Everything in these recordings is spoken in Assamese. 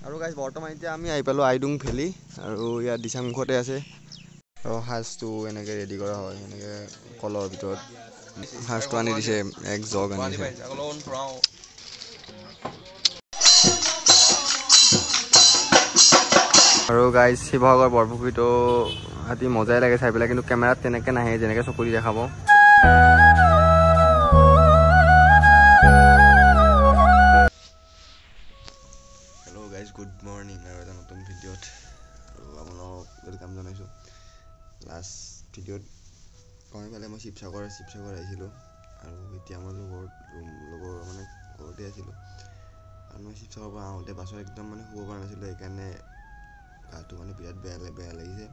আৰু গাইজ বৰ্তমান এতিয়া আমি আহি পালোঁ আইডুং ভেলী আৰু ইয়াত দিচাংমুখতে আছে আৰু সাজটো এনেকৈ ৰেডি কৰা হয় এনেকৈ কলৰ ভিতৰত সাজটো আনি দিছে এক জগ আনিছে আৰু গাইজ শিৱসাগৰ বৰপুখুৰীটো আদি মজাই লাগে চাই পেলাই কিন্তু কেমেৰাত তেনেকৈ নাহে যেনেকৈ চকু দি দেখাব গুড মৰ্ণিং আৰু এটা নতুন ভিডিঅ'ত আৰু আপোনালোকক ৱেলকাম জনাইছোঁ লাষ্ট ভিডিঅ'ত কমাই পেলাই মই শিৱসাগৰ আহিছিলোঁ আৰু এতিয়া মই লগৰ মানে ঘৰতে আছিলোঁ আৰু মই শিৱসাগৰৰ পৰা আহোঁতে বাছত একদম মানে শুব পৰা নাছিলোঁ সেইকাৰণে গাটো মানে বিৰাট বেয়া লাগিছে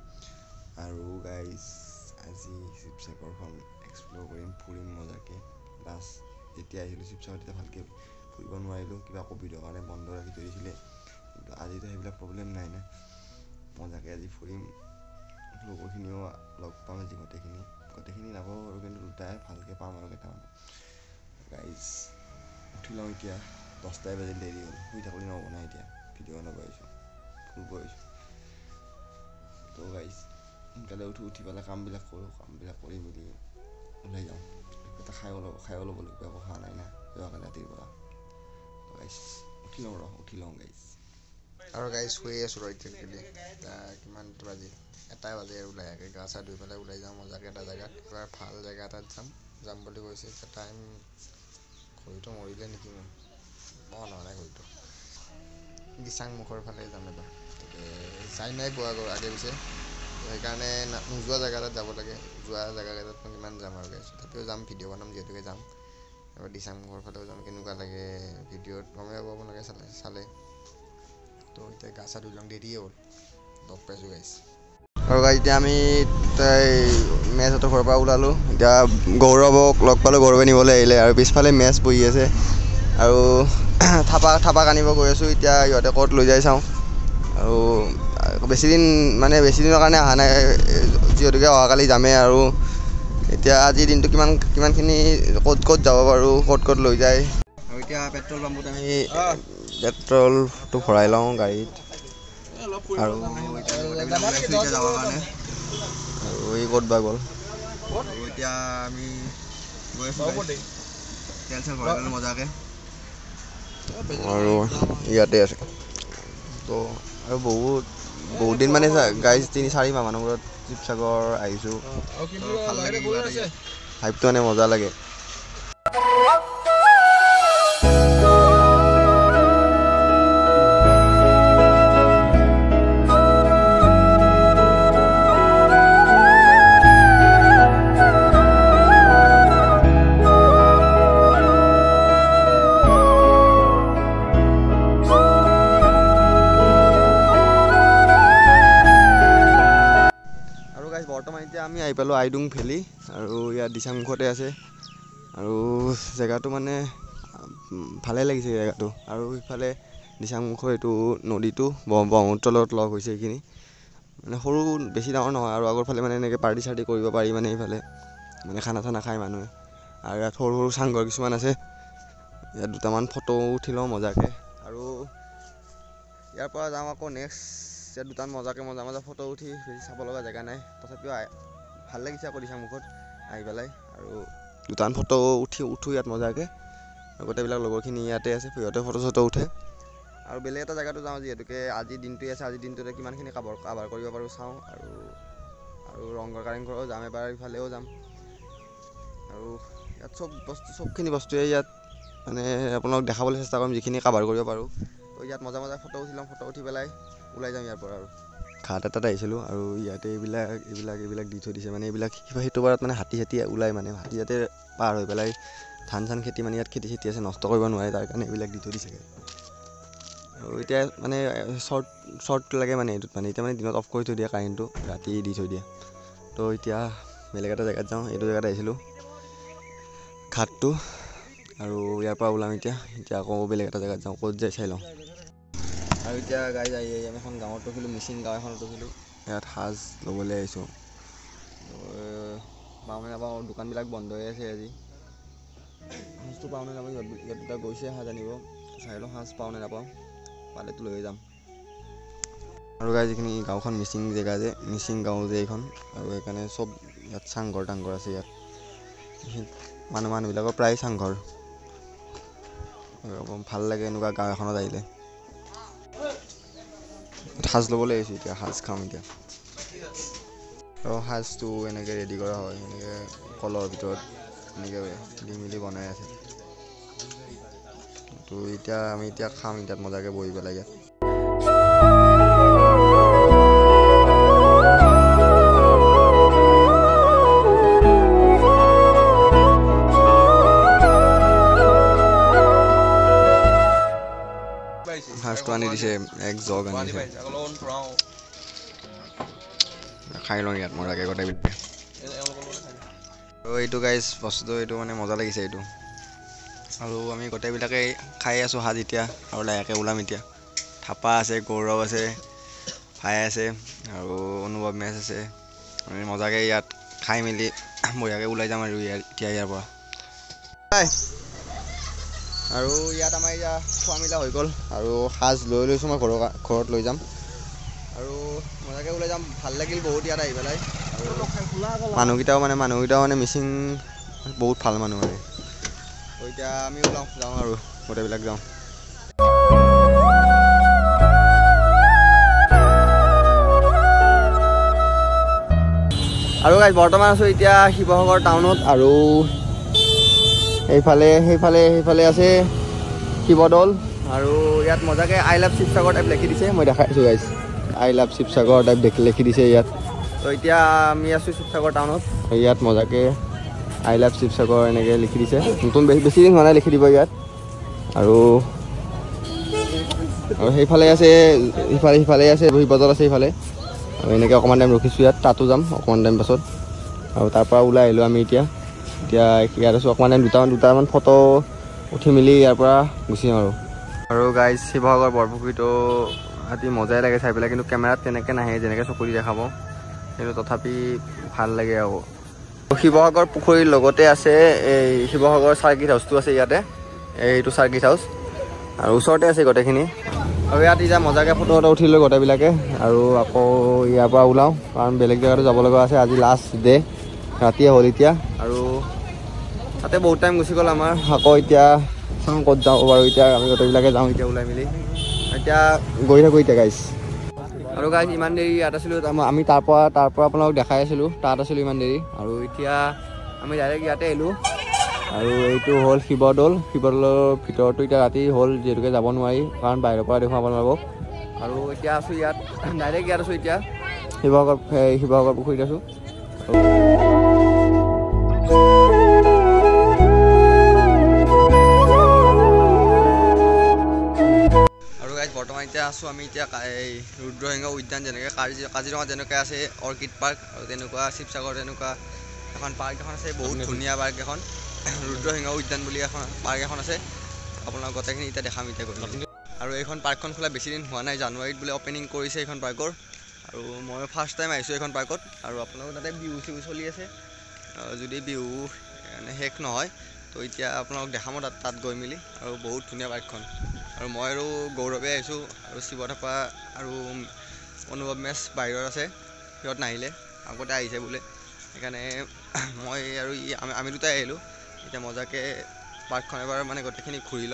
আৰু গাইজ আজি শিৱসাগৰখন এক্সপ্ল'ৰ ফুৰিম মজাকৈ লাষ্ট যেতিয়া আহিছিলোঁ শিৱসাগৰত তেতিয়া ভালকৈ ফুৰিব নোৱাৰিলোঁ কিবা ক'ভিডৰ কাৰণে বন্ধ ৰাখি থৈ দিছিলে কিন্তু আজিতো সেইবিলাক প্ৰব্লেম নাই না মজাকৈ আজি ফুৰিম লগৰখিনিও লগ পাম আজি গোটেইখিনি নাপাব আৰু কিন্তু দুটাই ভালকৈ পাম আৰু কেইটামান গাইজ উঠি লওঁ এতিয়া 10টাই বাজিল দেৰি হ'ল শুই থাকলি নহ'ব নাই এতিয়া ভিডিঅ' বনাব আহিছোঁ ফুৰিব আহিছোঁ তো গাইজ সোনকালে উঠি পেলাই কামবিলাক কৰি মেলি ওলাই যাওঁ এটা খায়ো ল'ব লাগিব একো খোৱা নাই না যোৱাকালি ৰাতিৰ পৰা গাইজ উঠি লওঁ গাইজ আৰু গাইজ শুই আছোঁ ৰ এতিয়া কিমানটা বাজি 1টা বাজে আৰু ওলাই আগে গা চা ধুই পেলাই ওলাই যাওঁ মজাকৈ এটা জেগাত এবাৰ ভাল জেগা এটাত যাম বুলি কৈছে এতিয়া টাইম ঘড়ীটো মৰিলে নেকি মোৰ মন হোৱা নাই ঘড়ীটো দিচাংমুখৰ ফালে যাম এবাৰ যাই নাই পোৱা আগে পিছে সেইকাৰণে নোযোৱা জেগা এটাত যাব লাগে যোৱা জেগাকেইটাত মই কিমান যাম আৰু গাইজ তথাপিও যাম ভিডিঅ' বনাম যিহেতুকে যাম এবাৰ দিচাংমুখৰ ফালেও যাম কেনেকুৱা লাগে ভিডিঅ'ত গমেই পাব লাগে চালে তো এতিয়া গা চা ধুই লওঁ দেৰিয়ে হ'ল লগ পাইছোঁ গাইজ আৰু গাইজ এতিয়া আমি মেচহঁতৰ ঘৰৰ পৰা ওলালোঁ এতিয়া গৌৰৱক লগ পালোঁ গৌৰৱে নিবলৈ আহিলে আৰু পিছফালে মেচ বহি আছে আৰু থাপাক আনিব গৈ আছোঁ এতিয়া ইহঁতে ক'ত লৈ যাই চাওঁ আৰু বেছিদিনৰ কাৰণে অহা নাই যিহেতুকে অহাকালি যামেই আৰু এতিয়া আজিৰ দিনটো কিমানখিনি ক'ত যাব পাৰোঁ ক'ত লৈ যায় আৰু এতিয়া পেট্ৰল পাম্পত আমি পেট্ৰলটো ভৰাই লওঁ গাড়ীত আৰু এতিয়া যাবৰ কাৰণে আৰু এই ক'ত বা গ'ল আৰু এতিয়া আমি গৈ আছোঁ তেল চেল ভৰাই লওঁ মজাকৈ আৰু ইয়াতে আছে তো আৰু বহুত দিন মানে গাইজ 3-4 মাহ মানৰ মূৰত শিৱসাগৰ আহিছোঁ ভাল লাগে ভাইবটো মানে মজা লাগে বৰ্তমান এতিয়া আমি আহি পালোঁ আইডুং ভেলী আৰু ইয়াত দিচাংমুখতে আছে আৰু জেগাটো মানে ভালে লাগিছে জেগাটো আৰু ইফালে দিচাংমুখৰ এইটো নদীটো ব্ৰহ্মপুত্ৰৰ লগত লগ হৈছে এইখিনি মানে সৰু বেছি ডাঙৰ নহয় আৰু আগৰ ফালে মানে এনেকৈ পাৰ্টি চাৰ্টি কৰিব পাৰি মানে এইফালে মানে খানা চানা খায় মানুহে আৰু ইয়াত সৰু চাংঘৰ কিছুমান আছে ইয়াত দুটামান ফটো উঠি লওঁ মজাকৈ আৰু ইয়াৰ পৰা যাওঁ আকৌ নেক্সট ইয়াত দুটামান মজা ফটো উঠি বেছি চাব লগা জেগা নাই তথাপিও ভাল লাগিছে আকৌ দিচাংমুখত আহি পেলাই আৰু দুটামান ফটো উঠো ইয়াত মজাকৈ আৰু গোটেইবিলাক লগৰখিনি ইয়াতে আছে সিহঁতে ফটো চটো উঠে আৰু বেলেগ এটা জেগাতো যাওঁ যিহেতুকে আজিৰ দিনটোৱে আছে আজিৰ দিনটোতে কিমানখিনি কাভাৰ কৰিব পাৰোঁ চাওঁ আৰু ৰংঘৰ কাৰেংঘৰো যাম এবাৰ ইফালেও যাম আৰু ইয়াত চবখিনি বস্তুৱে ইয়াত মানে আপোনালোকক দেখাবলৈ চেষ্টা কৰিম যিখিনি কাভাৰ কৰিব পাৰোঁ তো ইয়াত মজা ফটো উঠি ল'ম ফটো উঠি পেলাই ওলাই যাম ইয়াৰ পৰা আৰু ঘাট এটাত আহিছিলোঁ আৰু ইয়াতে এইবিলাক দি থৈ দিছে মানে এইবিলাক সেইটো বাৰত মানে হাতী ওলাই মানে হাতী যাতে পাৰ হৈ পেলাই ধান খেতি মানে ইয়াত খেতি আছে নষ্ট কৰিব নোৱাৰে তাৰ কাৰণে এইবিলাক দি থৈ দিছে আৰু এতিয়া মানে শ্বৰ্ট লাগে মানে এইটোত মানে এতিয়া মানে দিনত অফ কৰি থৈ দিয়ে কাৰেণ্টটো ৰাতি দি থৈ দিয়ে তো এতিয়া বেলেগ এটা জেগাত যাওঁ এইটো জেগাত আহিছিলোঁ ঘাটটো আৰু ইয়াৰ পৰা ওলাম এতিয়া আকৌ বেলেগ এটা জেগাত যাওঁ ক'ত যায় চাই লওঁ আৰু এতিয়া গাইজ আহি আমি এখন গাঁৱত ৰখিলোঁ মিচিং গাঁও এখনত ৰখিলোঁ ইয়াত সাজ ল'বলৈ আহিছোঁ পাওঁনে নাপাওঁ দোকানবিলাক বন্ধ হৈ আছে আজি সাজটো পাওঁনে নাপাওঁ ইয়াত দুটা গৈছে সাজ আনিব চাই লওঁ সাজ পাওঁনে নাপাওঁ পালেতো লৈ যাম আৰু গাইজ এইখিনি গাঁওখন মিচিং জেগা যে মিচিং গাঁও যে এইখন আৰু সেইকাৰণে চব ইয়াত চাংঘৰ তাংঘৰ আছে ইয়াত মানুহবিলাকৰ প্ৰায় চাংঘৰ ভাল লাগে এনেকুৱা গাঁও এখনত আহিলে সাজ ল'বলৈ আহিছোঁ এতিয়া সাজ খাম এতিয়া আৰু সাজটো এনেকৈ ৰেডি কৰা হয় এনেকৈ কলৰ ভিতৰত এনেকৈ দি মেলি বনাই আছে তো এতিয়া আমি এতিয়া খাম ইয়াত মজাকৈ বহি পেলাই ইয়াত সাজটো আনি দিছে এক জগ আনি দিছে খাই লওঁ ইয়াত মজাকৈ গোটেইবিলাকে আৰু এইটো গাইজ বস্তুটো এইটো মানে মজা লাগিছে এইটো আৰু আমি গোটেইবিলাকে খাই আছোঁ সাজ এতিয়া আৰু লাহেকৈ ওলাম এতিয়া থাপা আছে গৌৰৱ আছে ভাই আছে আৰু অনুভৱ মেচ আছে আমি মজাকৈ ইয়াত খাই মেলি বঢ়িয়াকৈ ওলাই যাম আৰু এতিয়া ইয়াৰ পৰা আৰু ইয়াত আমাৰ এতিয়া খোৱা মেলা হৈ গ'ল আৰু সাজ লৈ লৈছোঁ মই ঘৰত লৈ যাম আৰু মজাকৈ ওলাই যাম ভাল লাগিল বহুত ইয়াত আহি পেলাই আৰু মানুহকেইটাও মানে মিচিং বহুত ভাল মানুহ মানে তো এতিয়া আমি যাওঁ আৰু গোটেইবিলাক যাওঁ আৰু গাইজ বৰ্তমান আছোঁ এতিয়া শিৱসাগৰ টাউনত আৰু সেইফালে আছে শিৱদৌল আৰু ইয়াত মজাকৈ আই লাভ শিৱসাগৰ টাইপ লিখি দিছে মই দেখাই আছোঁ guys I love Sivasagar type লিখি দিছে ইয়াত তো এতিয়া আমি আছোঁ শিৱসাগৰ টাউনত ইয়াত মজাকৈ আই লাভ শিৱসাগৰ এনেকৈ লিখি দিছে নতুন বেছি দিন হোৱা নাই লিখি দিব ইয়াত আৰু সেইফালে আছে সিফালে আছে শিৱদৌল আছে সেইফালে আৰু এনেকৈ অকণমান টাইম ৰখিছোঁ ইয়াত তাতো যাম অকণমান টাইম পাছত আৰু তাৰপৰা ওলাই আহিলোঁ আমি এতিয়া ইয়াত আছোঁ অকণমান টাইম দুটামান ফটো উঠি মেলি ইয়াৰ পৰা গুচি যাম আৰু গাইজ শিৱসাগৰ বৰপুখুৰীটো আদি মজাই লাগে চাই পেলাই কিন্তু কেমেৰাত তেনেকৈ নাহে যেনেকৈ চকু দি দেখাব কিন্তু তথাপি ভাল লাগে আৰু শিৱসাগৰ পুখুৰীৰ লগতে আছে এই শিৱসাগৰ চাৰ্কিট হাউচটো আছে ইয়াতে এইটো চাৰ্কিট হাউচ আৰু ওচৰতে আছে গোটেইখিনি আৰু ইয়াত এতিয়া মজাকৈ ফটো উঠিলোঁ গোটেইবিলাকে আৰু আকৌ ইয়াৰ পৰা ওলাওঁ কাৰণ বেলেগ জেগাতো যাব লগা আছে আজি লাষ্ট ডে ৰাতিয়ে হ'ল এতিয়া আৰু তাতে বহুত টাইম গুচি গ'ল আমাৰ আকৌ এতিয়া চাওঁ ক'ত যাওঁ বাৰু এতিয়া আমি গোটেইবিলাকে যাওঁ এতিয়া ওলাই মেলি এতিয়া গৈ থাকোঁ এতিয়া গাইজ আৰু গাইজ ইমান দেৰি ইয়াত আছিলোঁ আমি তাৰ পৰা আপোনালোকক দেখাই আছিলোঁ তাত আছিলোঁ ইমান দেৰি আৰু এতিয়া আমি ডাইৰেক্ট ইয়াতে আহিলোঁ আৰু এইটো হ'ল শিৱদৌলৰ ভিতৰতো এতিয়া ৰাতি হ'ল যিহেতুকে যাব নোৱাৰি কাৰণ বাহিৰৰ পৰা দেখুৱাব নোৱাৰিব আৰু এতিয়া আছোঁ ইয়াত ডাইৰেক্ট ইয়াত আছোঁ এতিয়া শিৱসাগৰ পুখুৰীত আছোঁ বৰ্তমান এতিয়া আছোঁ আমি এতিয়া এই ৰুদ্ৰসিংহ উদ্যান যেনেকৈ কাজিৰঙাত যেনেকৈ আছে অৰ্কিড পাৰ্ক আৰু তেনেকুৱা শিৱসাগৰ তেনেকুৱা এখন পাৰ্ক এখন আছে বহুত ধুনীয়া পাৰ্ক এখন ৰুদ্ৰসিংহ উদ্যান বুলি এখন পাৰ্ক এখন আছে আপোনালোক গোটেইখিনি এতিয়া দেখাম এতিয়া গৈ আৰু এইখন পাৰ্কখন খোলা বেছি দিন হোৱা নাই জানুৱাৰীত বোলে অ'পেনিং কৰিছে এইখন পাৰ্কৰ আৰু মই ফাৰ্ষ্ট টাইম আহিছোঁ এইখন পাৰ্কত আৰু আপোনালোকৰ তাতে বিহু চিহু চলি আছে যদি বিহু শেষ নহয় তো এতিয়া আপোনালোক দেখাম তাত গৈ মেলি আৰু বহুত ধুনীয়া পাৰ্কখন আৰু মই আৰু গৌৰৱে আহিছোঁ আৰু শিৱ থাপা আৰু অনুভৱ মেচ বাহিৰত আছে সিহঁত নাহিলে আগতে আহিছে বোলে সেইকাৰণে মই আৰু আমি দুটাই আহিলোঁ এতিয়া মজাকৈ পাৰ্কখন এবাৰ মানে গোটেইখিনি ঘূৰি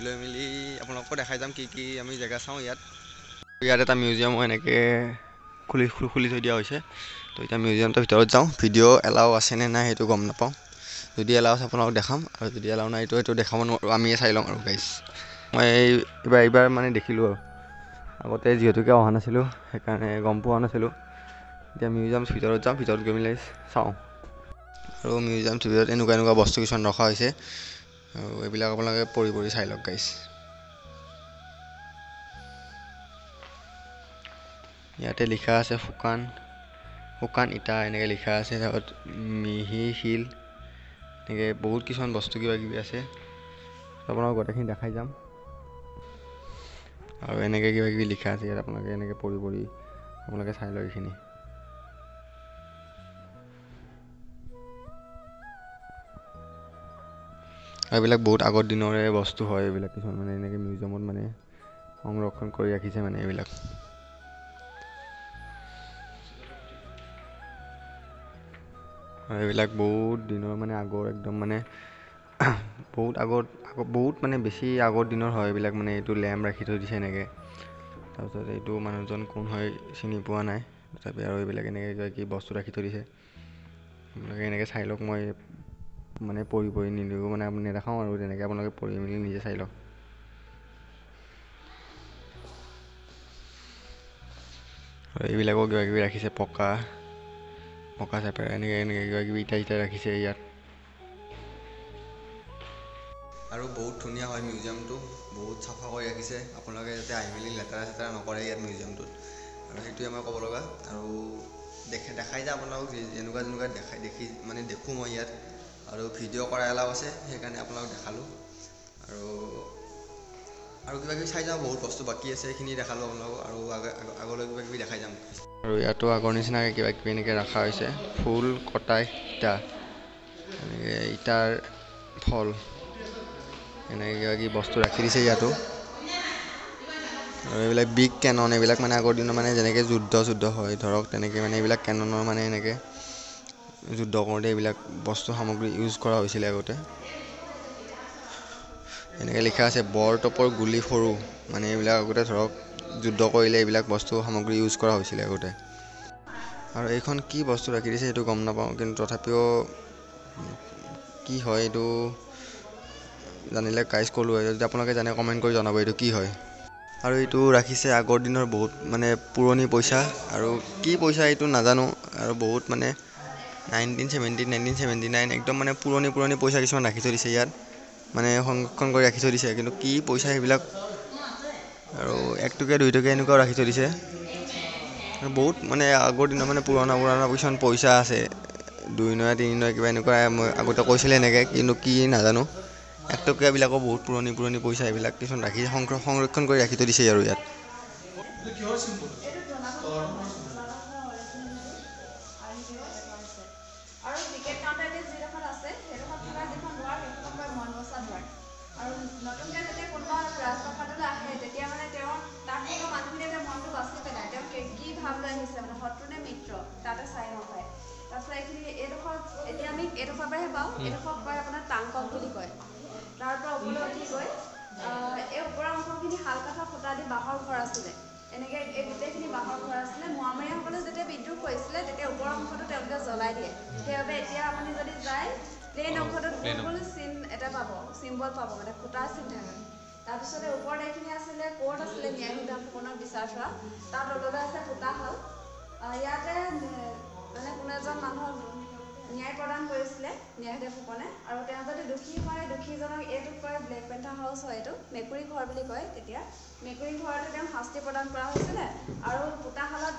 লৈ মেলি আপোনালোককো দেখাই যাম কি আমি জেগা চাওঁ ইয়াত এটা মিউজিয়ামো এনেকৈ খুলি থৈ দিয়া হৈছে তো এতিয়া মিউজিয়ামটোৰ ভিতৰত যাওঁ ভিডিঅ' এলাও আছেনে নাই সেইটো গম নাপাওঁ যদি এলাও আছে আপোনালোকক দেখাম আৰু যদি এলাও নাই সেইটো দেখাব নোৱাৰোঁ আমিয়ে চাই লওঁ আৰু গাইজ মই এইবাৰ মানে দেখিলোঁ আৰু আগতে যিহেতুকে অহা নাছিলোঁ সেইকাৰণে গম পোৱা নাছিলোঁ এতিয়া মিউজিয়ামৰ ভিতৰত যাওঁ ভিতৰত গৈ মেলি চাওঁ আৰু মিউজিয়ামৰ ভিতৰত এনেকুৱা বস্তু কিছুমান ৰখা হৈছে আৰু এইবিলাক আপোনালোকে পঢ়ি চাই লওক গাইজ ইয়াতে লিখা আছে শুকান ইটা এনেকৈ লিখা আছে তাৰপিছত মিহি শিল এনেকৈ বহুত কিছুমান বস্তু কিবা কিবি আছে আপোনালোকক গোটেইখিনি দেখাই যাম আৰু এনেকৈ কিবা কিবি লিখা আছে ইয়াত আপোনালোকে এনেকৈ পঢ়ি আপোনালোকে চাই লওক এইখিনি এইবিলাক বহুত আগৰ দিনৰে বস্তু হয় এইবিলাক কিছুমান মানে এনেকৈ মিউজিয়ামত মানে সংৰক্ষণ কৰি ৰাখিছে মানে এইবিলাক এইবিলাক বহুত দিনৰ মানে আগৰ একদম মানে বহুত মানে বেছি আগৰ দিনৰ হয় এইবিলাক মানে এইটো লেম্প ৰাখি থৈ দিছে এনেকৈ তাৰপিছত এইটো মানুহজন কোন হয় চিনি পোৱা নাই তথাপি আৰু এইবিলাক এনেকৈ কি বস্তু ৰাখি থৈ দিছে আপোনালোকে এনেকৈ চাই লওক মই মানে পঢ়ি নিদিওঁ মানে আপুনি নেদেখাওঁ আৰু তেনেকৈ আপোনালোকে পঢ়ি মেলি নিজে চাই লওক এইবিলাকো কিবা কিবি ৰাখিছে পকা চেপেৰা এনেকৈ কিবা কিবি ইটা ৰাখিছে ইয়াত আৰু বহুত ধুনীয়া হয় মিউজিয়ামটো বহুত চাফা কৰি ৰাখিছে আপোনালোকে যাতে আহি মেলি লেতেৰা নকৰে ইয়াত মিউজিয়ামটোত আৰু সেইটোৱে মই ক'ব লগা আৰু দেখাই যায় আপোনালোকক যেনেকুৱা দেখি মানে দেখোঁ মই ইয়াত আৰু ভিডিঅ' কৰা এলাও আছে সেইকাৰণে আপোনালোকক দেখালোঁ আৰু কিবা কিবি চাই যাওঁ বহুত বস্তু বাকী আছে সেইখিনি দেখালোঁ আপোনালোকক আৰু আগলৈ কিবা কিবি দেখাই যাম আৰু ইয়াতো আগৰ নিচিনাকৈ কিবা কিবি এনেকৈ ৰখা হৈছে ফুল কটা ইটা এনেকৈ ইটাৰ ফল এনেকৈ কিবা কিবি বস্তু ৰাখি দিছে ইয়াতো আৰু এইবিলাক বিগ কেনন এইবিলাক মানে আগৰ দিনৰ মানে যেনেকৈ যুদ্ধ হয় ধৰক তেনেকৈ মানে এইবিলাক কেননৰ মানে এনেকৈ যুদ্ধ কৰোঁতে এইবিলাক বস্তু সামগ্ৰী ইউজ কৰা হৈছিলে আগতে এনেকৈ লিখা আছে বৰতোপৰ গুলি সৰু মানে এইবিলাক আগতে ধৰক যুদ্ধ কৰিলে এইবিলাক বস্তু সামগ্ৰী ইউজ কৰা হৈছিলে আগতে আৰু এইখন কি বস্তু ৰাখি দিছে সেইটো গম নাপাওঁ কিন্তু তথাপিও কি হয় এইটো জানিলে গাইজ ক'লোঁ হয় যদি আপোনালোকে জানে কমেণ্ট কৰি জনাব এইটো কি হয় আৰু এইটো ৰাখিছে আগৰ দিনৰ বহুত মানে পুৰণি পইচা আৰু কি পইচা এইটো নাজানো আৰু বহুত মানে 1979 একদম মানে পুৰণি পইচা কিছুমান ৰাখি থৈ দিছে ইয়াত মানে সংৰক্ষণ কৰি ৰাখি থৈ দিছে কিন্তু কি পইচা সেইবিলাক আৰু 1 টকীয়া 2 টকীয়া এনেকুৱাও ৰাখি থৈ দিছে বহুত মানে আগৰ দিনৰ মানে পুৰণা কিছুমান পইচা আছে 2 নয়া 3 নয়া কিবা এনেকুৱা মই আগতে কৈছিলে এনেকৈ কিন্তু কি নাজানো 1 টকীয়াবিলাকো বহুত পুৰণি পইচা এইবিলাক কিছুমান ৰাখি সংৰক্ষণ কৰি ৰাখি থৈ দিছে আৰু ইয়াত আৰু নতুনকৈ যেতিয়া কোনোবা ৰাজপ্ৰসাদলৈ আহে তেতিয়া মানে তেওঁ তাত থকা মানুহখিনিয়ে মনটো বাছি পেলাই তেওঁ কি ভাৱ লৈ আহিছে মানে শত্ৰু নে মিত্ৰ তাতে চাই নাপায় তাৰপিছত এইখিনি এইডোখৰ এতিয়া আমি এইডোখৰ পৰাহে পাওঁ এইডোখৰ কয় আপোনাৰ টাংকক বুলি কয় তাৰ পৰা ওপৰলৈ উঠি গৈ এই ওপৰৰ অংশখিনি শালকাঠৰ খুঁটা দি বাঁহৰ ঘৰ আছিলে এনেকৈ এই গোটেইখিনি বাঁহৰ ঘৰ আছিলে মোৱামৰীয়াসকলে যেতিয়া বিদ্ৰোহ কৰিছিলে তেতিয়া ওপৰৰ অংশটো তেওঁলোকে জ্বলাই দিয়ে সেইবাবে এতিয়া আপুনি যদি যায় প্লেইন অংশটোত গোল চিন এটা পাব চিম্বল পাব মানে খুঁটাৰ চিন থাকে তাৰপিছতে ওপৰত এইখিনি আছিলে কোৰ্ট আছিলে ন্যায় সূতাসমূহক বিচাৰ চোৱা তাৰ তললৈ আছে পোতাশাল ইয়াতে মানে কোনো এজন মানুহক ন্যায় প্ৰদান কৰিছিলে ন্যায়দেৱ ফুকনে আৰু তেওঁ যদি দোষী হয় দোষীজনক এইটোক কয় ব্লেক পেন্থাৰ হাউচ হয় এইটো মেকুৰী ঘৰ বুলি কয় তেতিয়া মেকুৰী ঘৰতে তেওঁ শাস্তি প্ৰদান কৰা হৈছিলে আৰু পোতাশালত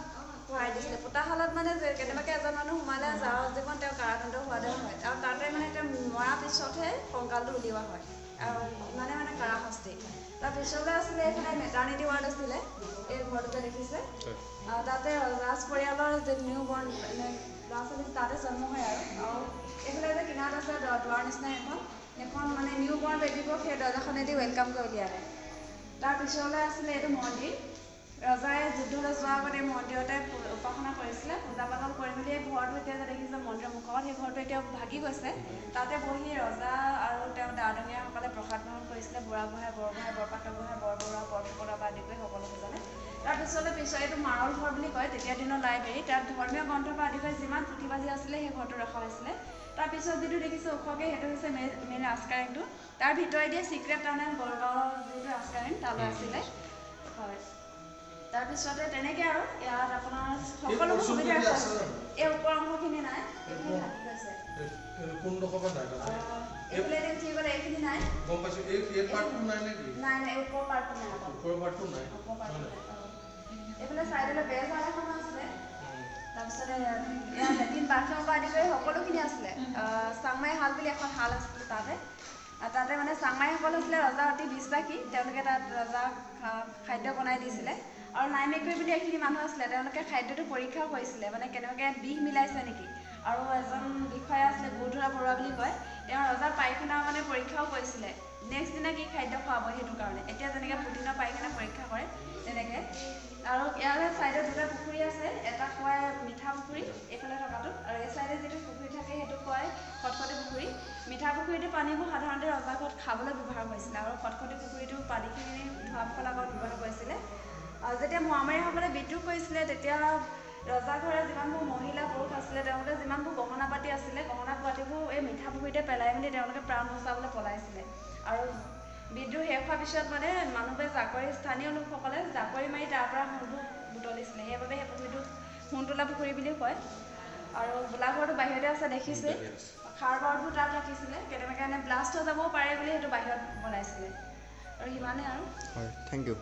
ভৰাই দিছিলে পোতাশালত মানে কেনেবাকৈ এজন মানুহ সোমালে যাৰ জীৱন তেওঁ কাৰাদণ্ড হোৱাদৰে হয় আৰু তাতে মানে তেওঁ মৰা পিছতহে কংকালটো উলিওৱা হয় আৰু মানে কাৰাশাস্তি তাৰ পিছলৈ আছিলে এইফালে মেটাৰ্নিটি ৱাৰ্ড আছিলে এই ঘৰটোতে দেখিছে তাতে ৰাজ পৰিয়ালৰ যে নিউ বৰ্ণ ল'ৰা ছোৱালী তাতে জন্ম হয় আৰু এইফালে যে কিনাৰত আছে দুৱাৰ নিচিনা এখন মানে নিউ বৰ্ণ বেবীবোৰক সেই দৰ্জাখনেদি ৱেলকাম কৰি দিয়া হয় তাৰ পিছলৈ আছিলে এইটো মন্দিৰ ৰজাই যুদ্ধলৈ যোৱাৰ আগতে এই মন্দিৰতে উপাসনা কৰিছিলে পূজা পাতল কৰি মেলি এই ঘৰটো এতিয়া যে দেখিছে মন্দিৰৰ মুখত সেই ঘৰটো এতিয়া ভাগি গৈছে তাতে বহি ৰজা আৰু তেওঁ দাদনীয়াসকলে প্ৰসাদ গ্ৰহণ কৰিছিলে বুঢ়াগোহাঁই বৰগোহাঁই বৰপাত্ৰগোহাঁই বৰবৰুৱা বৰফুকনৰ পৰা আদি কৰি সকলোকেইজনে তাৰপিছতে এইটো মাৰল ঘৰ বুলি কয় তেতিয়া দিনৰ লাইব্ৰেৰী তাত ধৰ্মীয় গ্ৰন্থৰ পৰা আদি কৰি যিমান পুথিবাজি আছিলে সেই ঘৰটো ৰখা হৈছিলে তাৰপিছত যিটো দেখিছোঁ ওখকৈ সেইটো হৈছে মেইন ৰাজকাৰেংটো তাৰ ভিতৰেদি চিক্ৰেট টানেল গড়গাঁৱৰ যিটো ৰাজকাৰেং তালৈ আছিলে হয় তাৰপিছতে তেনেকৈ আৰু ইয়াত আপোনাৰ সকলোবোৰ সুবিধা ৰখা হৈছে এই ওপৰ অংশখিনি নাই এইখিনি থাকি গৈছে এইফালে উঠি গ'লে এইখিনি নাই নাই ওপৰ পাৰ্টটো নাই এইফালে চাইডলৈ বেৰজাল এখন আছিলে তাৰপিছতে ইয়াত লেট্ৰিন বাথৰুমৰ পৰা আদি কৰি সকলোখিনি আছিলে চাংমাই শাল বুলি এখন শাল আছিলে তাতে মানে চাংমাইসকল আছিলে ৰজা অতি বিশ্বাসী তেওঁলোকে তাত ৰজাক খাদ্য বনাই দিছিলে আৰু নাই মেকুৰী বুলি এইখিনি মানুহ আছিলে তেওঁলোকে খাদ্যটো পৰীক্ষাও কৰিছিলে মানে কেনেবাকৈ বিষ মিলাইছে নেকি আৰু এজন বিষয়া আছিলে বুধৰা বৰুৱা বুলি কয় তেওঁ ৰজাৰ পায়খানা মানে পৰীক্ষাও কৰিছিলে নেক্সট দিনা কি খাদ্য খুৱাব সেইটো কাৰণে এতিয়া যেনেকৈ পুটিনৰ পায়খানা পৰীক্ষা কৰে তেনেকৈ আৰু ইয়াৰে ছাইডত দুটা পুখুৰী আছে, এটা কয় মিঠা পুখুৰী এইফালে থকাটো, আৰু এই ছাইডে যিটো পুখুৰী থাকে সেইটো কয় খটখটি পুখুৰী। মিঠা পুখুৰীটো পানীবোৰ সাধাৰণতে ৰজাঘৰত খাবলৈ ব্যৱহাৰ কৰিছিলে, আৰু খটখটি পুখুৰীটো পানীখিনি ধোৱা পখলা কৰাত ব্যৱহাৰ কৰিছিলে। যেতিয়া মোৱামৰীয়াসকলে বিদ্ৰোহ কৰিছিলে তেতিয়া ৰজাঘৰে যিমানবোৰ মহিলা পুৰুষ আছিলে তেওঁলোকে যিমানবোৰ গহনা পাতি আছিলে, গহনা পাতিবোৰ এই মিঠা পুখুৰীতে পেলাই মেলি তেওঁলোকে প্ৰাণ বচাবলৈ পলাইছিলে। আৰু বিদ্ৰোহ শেষ হোৱাৰ পিছত মানে মানুহবোৰে স্থানীয় লোকসকলে জাকৰি মাৰি তাৰ পৰা সোণবোৰ বুটলিছিলে, সেইবাবে সেই পুখুৰীটোক সোণতোলা পুখুৰী বুলিও কয়। আৰু গোলাঘৰটো বাহিৰতে আছে দেখিছে, খাৰ বাৰবোৰ তাত ৰাখিছিলে, কেনেবাকৈ ব্লাষ্ট হৈ যাবও পাৰে বুলি সেইটো বাহিৰত বনাইছিলে। আৰু সিমানেই আৰু। হয়, থেংক ইউ।